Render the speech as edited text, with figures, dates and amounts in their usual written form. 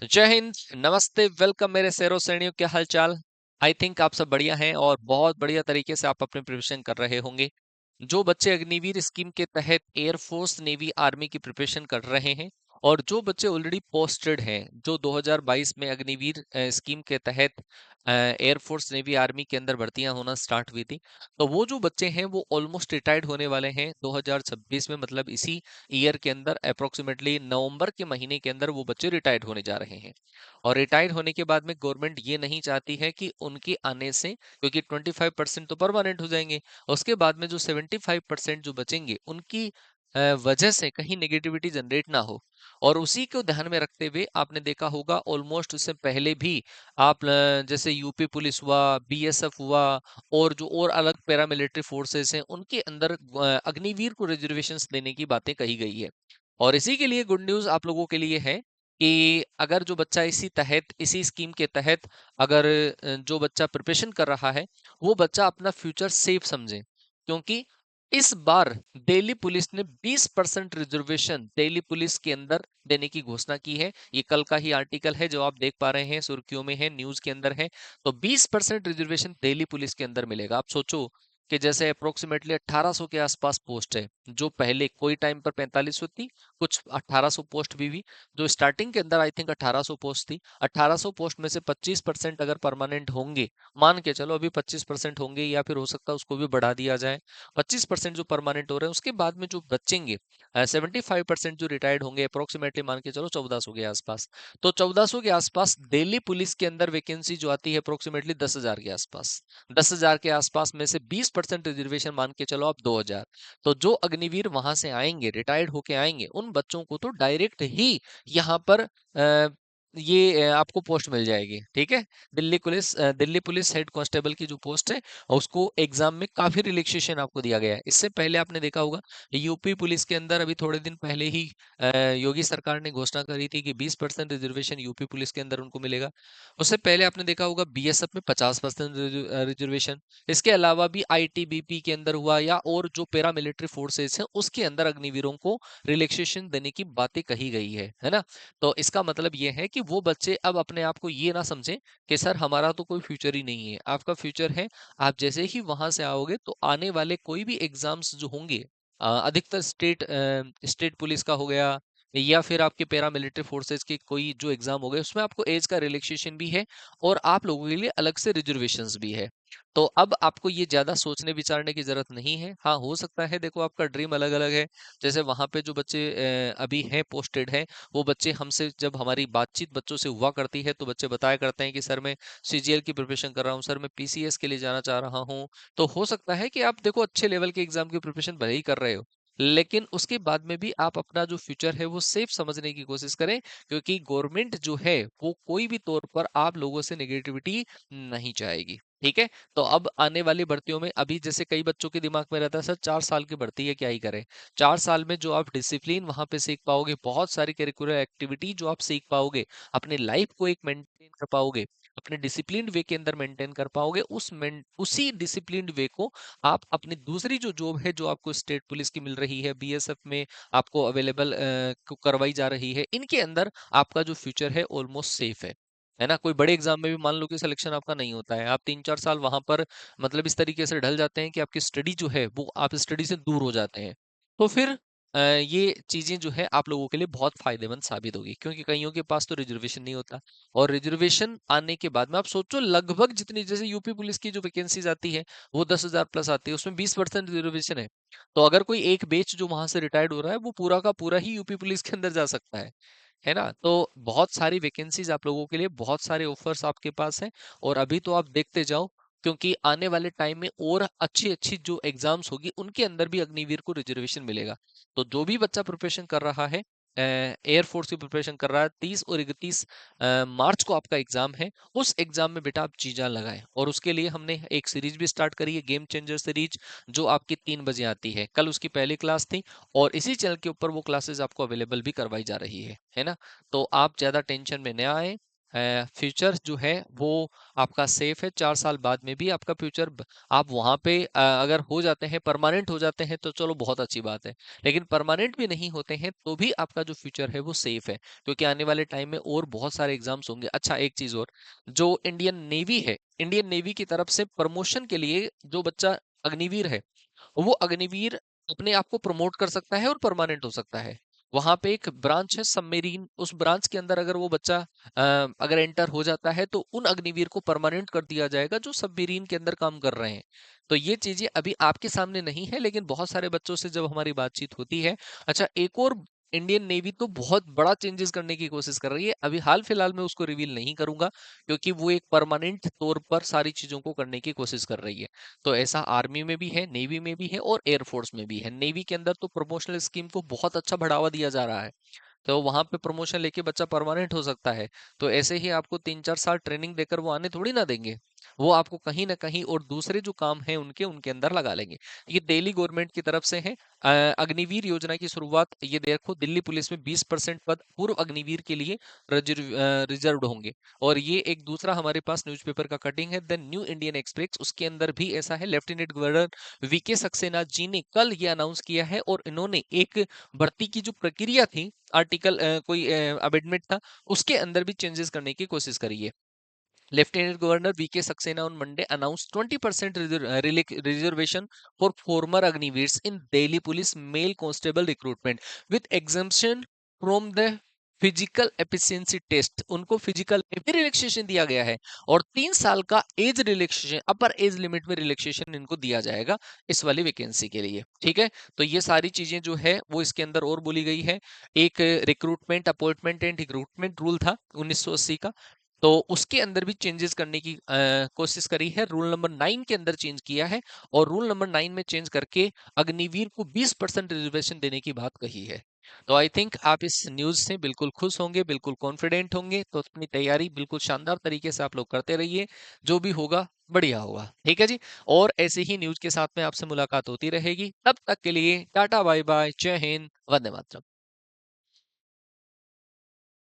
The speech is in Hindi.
जय हिंद, नमस्ते, वेलकम मेरे सैरो सैनियों, क्या हाल चाल। आई थिंक आप सब बढ़िया हैं और बहुत बढ़िया तरीके से आप अपने प्रिपरेशन कर रहे होंगे। जो बच्चे अग्निवीर स्कीम के तहत एयरफोर्स नेवी आर्मी की प्रिपरेशन कर रहे हैं और जो बच्चे ऑलरेडी पोस्टेड हैं, जो 2022 में अग्निवीर स्कीम के तहत एयरफोर्स नेवी आर्मी के अंदर भर्तियां होना स्टार्ट हुई थी, तो वो जो बच्चे हैं वो ऑलमोस्ट रिटायर्ड होने वाले हैं 2026 में, मतलब इसी ईयर के अंदर अप्रोक्सीमेटली नवंबर के महीने के अंदर वो बच्चे रिटायर्ड होने जा रहे हैं। और रिटायर्ड होने के बाद में गवर्नमेंट ये नहीं चाहती है कि उनके आने से, क्योंकि 25% तो परमानेंट हो जाएंगे, उसके बाद में जो 75% जो बचेंगे उनकी वजह से कहीं नेगेटिविटी जनरेट ना हो। और उसी को ध्यान में रखते हुए आपने देखा होगा ऑलमोस्ट उससे पहले भी आप जैसे यूपी पुलिस हुआ, बीएसएफ हुआ और जो और अलग पैरामिलिट्री फोर्सेस हैं उनके अंदर अग्निवीर को रिजर्वेशंस देने की बातें कही गई है। और इसी के लिए गुड न्यूज आप लोगों के लिए है कि अगर जो बच्चा इसी स्कीम के तहत अगर जो बच्चा प्रिपरेशन कर रहा है वो बच्चा अपना फ्यूचर सेफ समझे, क्योंकि इस बार दिल्ली पुलिस ने 20% रिजर्वेशन दिल्ली पुलिस के अंदर देने की घोषणा की है। ये कल का ही आर्टिकल है जो आप देख पा रहे हैं, सुर्खियों में है, न्यूज के अंदर है। तो 20% रिजर्वेशन दिल्ली पुलिस के अंदर मिलेगा। आप सोचो कि जैसे अप्रोक्सीमेटली 1800 के आसपास पोस्ट है, जो पहले कोई टाइम पर 4500 थी, कुछ 1800 पोस्ट भी जो स्टार्टिंग के अंदर आई थिंक 1800 पोस्ट थी। 1800 पोस्ट में से 25% अगर परमानेंट होंगे, मान के चलो अभी 25% होंगे या फिर हो सकता है उसको भी बढ़ा दिया जाए, 25% जो परमानेंट हो रहे हैं उसके बाद में जो बचेंगे 75% जो रिटायर्ड होंगे, अप्रोक्सीमेटली मान के चलो 1400 के आसपास। तो 1400 के आसपास दिल्ली पुलिस के अंदर वैकेंसी जो आती है अप्रोक्सीमेटली 10,000 के आसपास। 10,000 के आसपास में से 20% रिजर्वेशन मान के चलो आप 2,000। तो जो अग्निवीर वहां से आएंगे, रिटायर्ड होके आएंगे, उन बच्चों को तो डायरेक्ट ही यहाँ पर आपको पोस्ट मिल जाएगी। ठीक है, दिल्ली पुलिस हेड कांस्टेबल की जो पोस्ट है उसको एग्जाम में काफी रिलैक्सेशन आपको दिया गया है। इससे पहले आपने देखा होगा यूपी पुलिस के अंदर अभी थोड़े दिन पहले ही योगी सरकार ने घोषणा करी थी कि 20% रिजर्वेशन यूपी पुलिस के अंदर उनको मिलेगा। उससे पहले आपने देखा होगा बीएसएफ में 50% रिजर्वेशन। इसके अलावा भी आईटीबीपी के अंदर हुआ या और जो पैरा मिलिट्री फोर्सेस हैं उसके अंदर अग्निवीरों को रिलैक्सेशन देने की बातें कही गई है ना। तो इसका मतलब ये है कि वो बच्चे अब अपने आप को ये ना समझें कि सर हमारा तो कोई फ्यूचर ही नहीं है। आपका फ्यूचर है। आप जैसे ही वहां से आओगे तो आने वाले कोई भी एग्जाम्स जो होंगे, अधिकतर स्टेट पुलिस का हो गया या फिर आपके पैरा मिलिट्री फोर्सेस के कोई जो एग्जाम हो गए, उसमें आपको एज का रिलैक्सेशन भी है और आप लोगों के लिए अलग से रिजर्वेशंस भी है। तो अब आपको ये ज्यादा सोचने विचारने की जरूरत नहीं है। हाँ, हो सकता है, देखो आपका ड्रीम अलग अलग है। जैसे वहां पे जो बच्चे अभी हैं, पोस्टेड हैं, वो बच्चे हमसे जब हमारी बातचीत बच्चों से हुआ करती है तो बच्चे बताया करते हैं कि सर मैं सीजीएल की प्रिपरेशन कर रहा हूँ, सर मैं पीसीएस के लिए जाना चाह रहा हूँ। तो हो सकता है कि आप देखो अच्छे लेवल के एग्जाम की प्रिपरेशन भले ही कर रहे हो, लेकिन उसके बाद में भी आप अपना जो फ्यूचर है वो सेफ समझने की कोशिश करें, क्योंकि गवर्नमेंट जो है वो कोई भी तौर पर आप लोगों से नेगेटिविटी नहीं चाहेगी। ठीक है। तो अब आने वाली भर्तियों में अभी जैसे कई बच्चों के दिमाग में रहता है सर 4 साल की भर्ती है, क्या ही करें। 4 साल में जो आप डिसिप्लिन वहां पे सीख पाओगे, बहुत सारी करिकुलर एक्टिविटी जो आप सीख पाओगे, अपनी लाइफ को एक मेंटेन कर पाओगे, अपने डिसिप्लिन्ड वे के अंदर मेंटेन कर पाओगे, उसी डिसिप्लिन्ड वे को आप अपनी दूसरी जो जॉब है जो आपको स्टेट पुलिस की मिल रही है, बीएसएफ में आपको अवेलेबल करवाई जा रही है, इनके अंदर आपका जो फ्यूचर है ऑलमोस्ट सेफ है ना। कोई बड़े एग्जाम में भी मान लो कि सिलेक्शन आपका नहीं होता है, आप 3-4 साल वहां पर मतलब इस तरीके से ढल जाते हैं कि आपकी स्टडी जो है वो आप स्टडी से दूर हो जाते हैं। तो फिर ये चीजें जो है आप लोगों के लिए बहुत फायदेमंद साबित होगी, क्योंकि कईयों के पास तो रिजर्वेशन नहीं होता। और रिजर्वेशन आने के बाद में आप सोचो लगभग जितनी जैसे यूपी पुलिस की जो वैकेंसीज आती है वो 10,000 प्लस आती है, उसमें 20% रिजर्वेशन है। तो अगर कोई एक बेच जो वहां से रिटायर्ड हो रहा है वो पूरा का पूरा ही यूपी पुलिस के अंदर जा सकता है ना। तो बहुत सारी वैकेंसीज आप लोगों के लिए, बहुत सारे ऑफर्स आपके पास हैं। और अभी तो आप देखते जाओ, क्योंकि आने वाले टाइम में और अच्छी अच्छी जो एग्जाम्स होगी उनके अंदर भी अग्निवीर को रिजर्वेशन मिलेगा। तो जो भी बच्चा प्रिपरेशन कर रहा है, एयरफोर्स की प्रिपरेशन कर रहा है, 30 और 31 मार्च को आपका एग्जाम है। उस एग्जाम में बेटा आप जी जान लगाएं, और उसके लिए हमने एक सीरीज भी स्टार्ट करी है, गेम चेंजर सीरीज, जो आपकी 3 बजे आती है। कल उसकी पहली क्लास थी और इसी चैनल के ऊपर वो क्लासेस आपको अवेलेबल भी करवाई जा रही है ना। तो आप ज्यादा टेंशन में न आए। फ्यूचर जो है वो आपका सेफ है। 4 साल बाद में भी आपका फ्यूचर आप वहां पे अगर हो जाते हैं, परमानेंट हो जाते हैं, तो चलो बहुत अच्छी बात है। लेकिन परमानेंट भी नहीं होते हैं तो भी आपका जो फ्यूचर है वो सेफ है, क्योंकि आने वाले टाइम में और बहुत सारे एग्जाम्स होंगे। अच्छा, एक चीज और, जो इंडियन नेवी है, इंडियन नेवी की तरफ से प्रमोशन के लिए जो बच्चा अग्निवीर है, वो अग्निवीर अपने आप को प्रमोट कर सकता है और परमानेंट हो सकता है। वहां पे एक ब्रांच है सबमेरीन, उस ब्रांच के अंदर अगर वो बच्चा अगर एंटर हो जाता है तो उन अग्निवीर को परमानेंट कर दिया जाएगा जो सबमेरीन के अंदर काम कर रहे हैं। तो ये चीजें अभी आपके सामने नहीं है, लेकिन बहुत सारे बच्चों से जब हमारी बातचीत होती है। अच्छा, एक और, इंडियन नेवी तो बहुत बड़ा चेंजेस करने की कोशिश कर रही है। अभी हाल फिलहाल में उसको रिवील नहीं करूंगा, क्योंकि वो एक परमानेंट तौर पर सारी चीजों को करने की कोशिश कर रही है। तो ऐसा आर्मी में भी है, नेवी में भी है और एयरफोर्स में भी है। नेवी के अंदर तो प्रमोशनल स्कीम को बहुत अच्छा बढ़ावा दिया जा रहा है, तो वहां पे प्रमोशन लेके बच्चा परमानेंट हो सकता है। तो ऐसे ही आपको 3-4 साल ट्रेनिंग देकर वो आने थोड़ी ना देंगे, वो आपको कहीं ना कहीं और दूसरे जो काम है उनके उनके अंदर लगा लेंगे। ये दिल्ली गवर्नमेंट की तरफ से है। अग्निवीर योजना की शुरुआत, ये देखो, दिल्ली पुलिस में 20% पद पूर्व अग्निवीर के लिए रिजर्व्ड होंगे। और ये एक दूसरा हमारे पास न्यूज़पेपर का कटिंग है, द न्यू इंडियन एक्सप्रेस, उसके अंदर भी ऐसा है। Lieutenant governor VK Saxena ji ने कल ये अनाउंस किया है, और इन्होंने एक भर्ती की जो प्रक्रिया थी, आर्टिकल कोई अमेंडमेंट था, उसके अंदर भी चेंजेस करने की कोशिश करी है। Lieutenant Governor V.K. Saxena on Monday announced 20% reservation for former Agniveers in Delhi Police male constable recruitment with exemption from the physical efficiency test. उनको फिजिकल में भी रिलैक्सेशन दिया गया है, और 3 साल का एज रिलैक्सेशन, अपर एज लिमिट में रिलैक्सेशन इनको दिया जाएगा इस वाली वैकेंसी के लिए। ठीक है, तो ये सारी चीजें जो है वो इसके अंदर और बोली गई है। एक recruitment, appointment and recruitment rule था 1980 का, तो उसके अंदर भी चेंजेस करने की कोशिश करी है। रूल नंबर 9 के अंदर चेंज किया है, और रूल नंबर 9 में चेंज करके अग्निवीर को 20% रिजर्वेशन देने की बात कही है। तो आई थिंक आप इस न्यूज से बिल्कुल खुश होंगे, बिल्कुल कॉन्फिडेंट होंगे। तो अपनी तैयारी बिल्कुल शानदार तरीके से आप लोग करते रहिए, जो भी होगा बढ़िया होगा। ठीक है जी, और ऐसे ही न्यूज के साथ में आपसे मुलाकात होती रहेगी। तब तक के लिए टाटा बाय बाय, जय हिंद, वंदे मातरम।